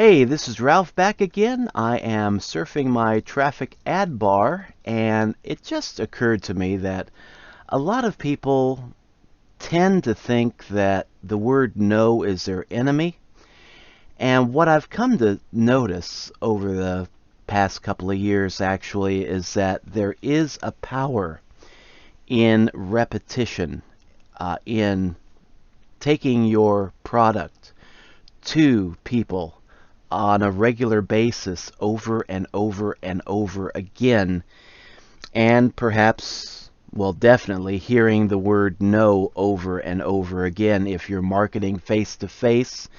Hey, this is Ralph back again. I am surfing my traffic ad bar, and it just occurred to me that a lot of people tend to think that the word no is their enemy. And what I've come to notice over the past couple of years actually is that there is a power in repetition, in taking your product to people on a regular basis over and over and over again, and perhaps, well, definitely hearing the word no over and over again. If you're marketing face to face,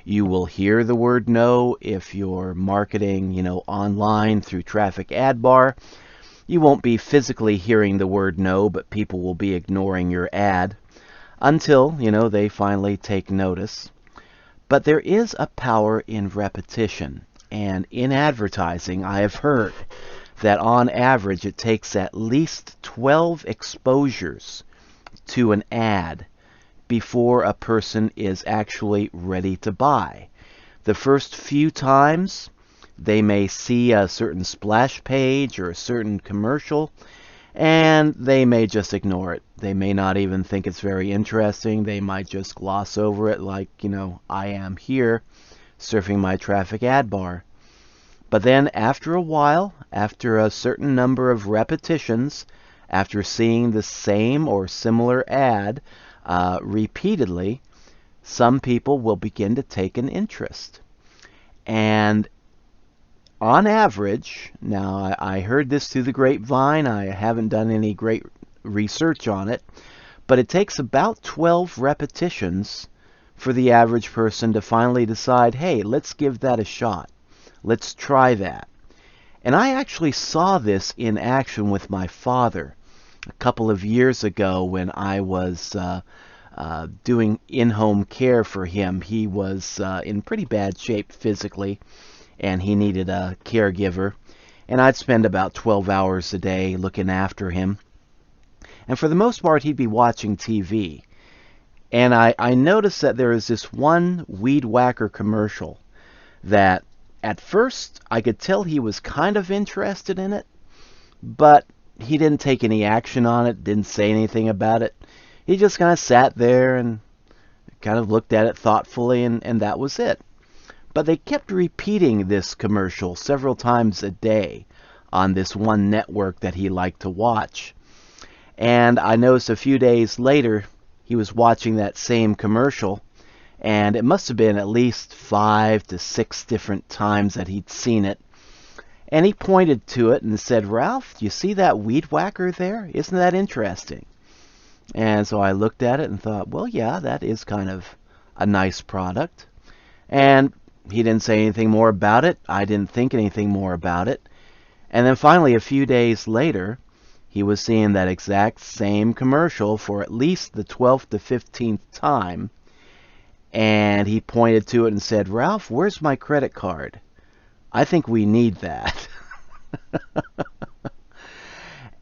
you will hear the word no. If you're marketing, online through traffic ad bar, you won't be physically hearing the word no, but people will be ignoring your ad until, they finally take notice. But there is a power in repetition. And in advertising, I have heard that on average it takes at least 12 exposures to an ad before a person is actually ready to buy. The first few times, they may see a certain splash page or a certain commercial, and they may just ignore it. They may not even think it's very interesting. They might just gloss over it like, I am here surfing my traffic ad bar. But then after a while, after a certain number of repetitions, after seeing the same or similar ad repeatedly, some people will begin to take an interest. And on average, now I heard this through the grapevine, I haven't done any great research on it, but it takes about 12 repetitions for the average person to finally decide, hey, let's give that a shot. Let's try that. And I actually saw this in action with my father a couple of years ago when I was doing in-home care for him. He was in pretty bad shape physically, and he needed a caregiver, and I'd spend about 12 hours a day looking after him. And for the most part, he'd be watching TV. And I noticed that there is this one weed whacker commercial that at first I could tell he was kind of interested in it, but he didn't take any action on it, didn't say anything about it. He just kind of sat there and kind of looked at it thoughtfully, and that was it. But they kept repeating this commercial several times a day on this one network that he liked to watch. And I noticed a few days later he was watching that same commercial, and it must have been at least 5 to 6 different times that he'd seen it. And he pointed to it and said, "Ralph, do you see that weed whacker there? Isn't that interesting?" And so I looked at it and thought, well, yeah, that is kind of a nice product. And he didn't say anything more about it. I didn't think anything more about it. And then finally, a few days later, he was seeing that exact same commercial for at least the 12th to 15th time. And he pointed to it and said, "Ralph, where's my credit card? I think we need that."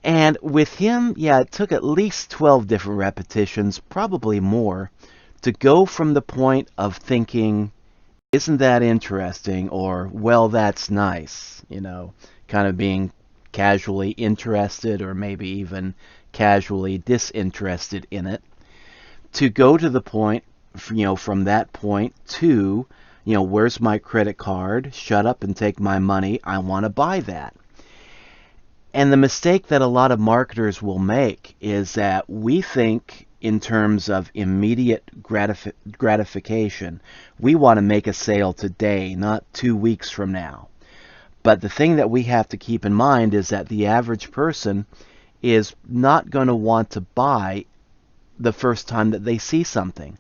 And with him, yeah, it took at least 12 different repetitions, probably more, to go from the point of thinking, isn't that interesting, or, well, that's nice, kind of being casually interested or maybe even casually disinterested in it, to go to the point, from that point to, where's my credit card? Shut up and take my money. I want to buy that. And the mistake that a lot of marketers will make is that we think in terms of immediate gratification. We want to make a sale today, not 2 weeks from now. But the thing that we have to keep in mind is that the average person is not going to want to buy the first time that they see something.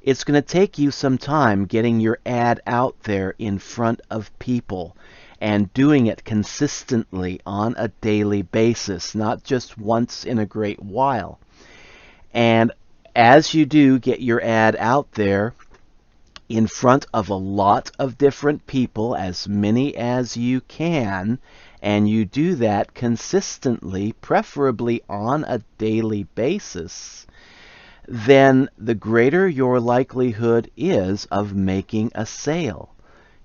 It's going to take you some time getting your ad out there in front of people and doing it consistently on a daily basis, not just once in a great while. And as you do get your ad out there in front of a lot of different people, as many as you can, and you do that consistently, preferably on a daily basis, then the greater your likelihood is of making a sale.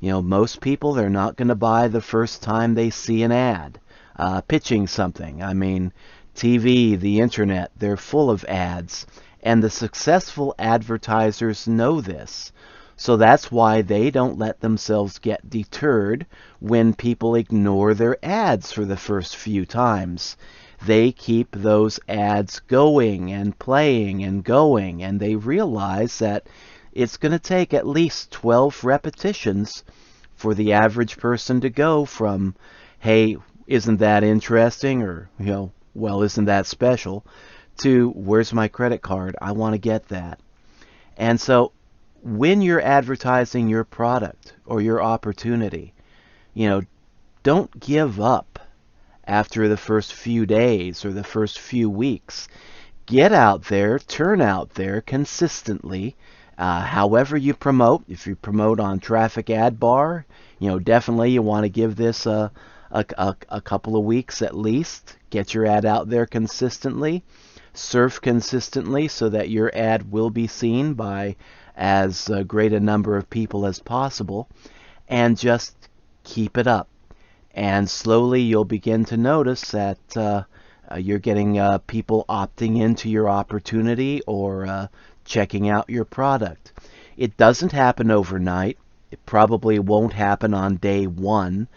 Most people, they're not going to buy the first time they see an ad pitching something. I mean, TV, the internet, they're full of ads. And the successful advertisers know this. So that's why they don't let themselves get deterred when people ignore their ads for the first few times. They keep those ads going and playing and going, and they realize that it's going to take at least 12 repetitions for the average person to go from, hey, isn't that interesting, or, well, isn't that special, to where's my credit card? I want to get that. And so when you're advertising your product or your opportunity, don't give up after the first few days or the first few weeks. Get out there, turn out there consistently. However you promote, if you promote on Traffic Ad Bar, definitely you want to give this a couple of weeks at least. Get your ad out there consistently. Surf consistently so that your ad will be seen by as great a number of people as possible. And just keep it up. And slowly you'll begin to notice that you're getting people opting into your opportunity or checking out your product. It doesn't happen overnight. It probably won't happen on day one.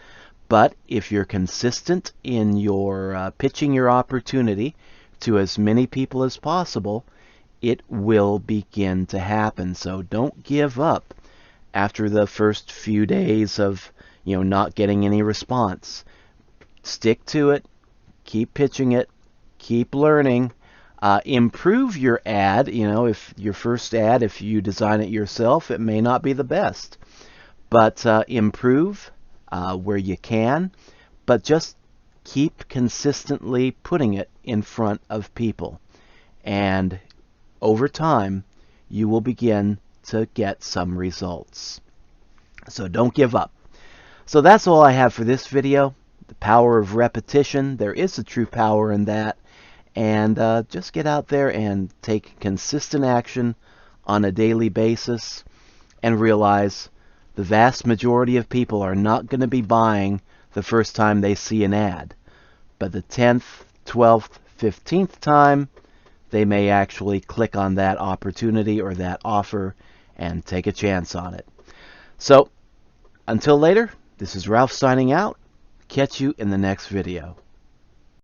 But if you're consistent in your pitching your opportunity to as many people as possible, it will begin to happen. So don't give up after the first few days of not getting any response. Stick to it. Keep pitching it. Keep learning. Improve your ad. If your first ad, if you design it yourself, it may not be the best. But improve where you can. But just keep consistently putting it in front of people. And over time, you will begin to get some results. So don't give up. So that's all I have for this video. The power of repetition. There is a true power in that. And just get out there and take consistent action on a daily basis and realize the vast majority of people are not going to be buying the first time they see an ad. But the 10th, 12th, 15th time, they may actually click on that opportunity or that offer and take a chance on it. So, until later, this is Ralph signing out. Catch you in the next video.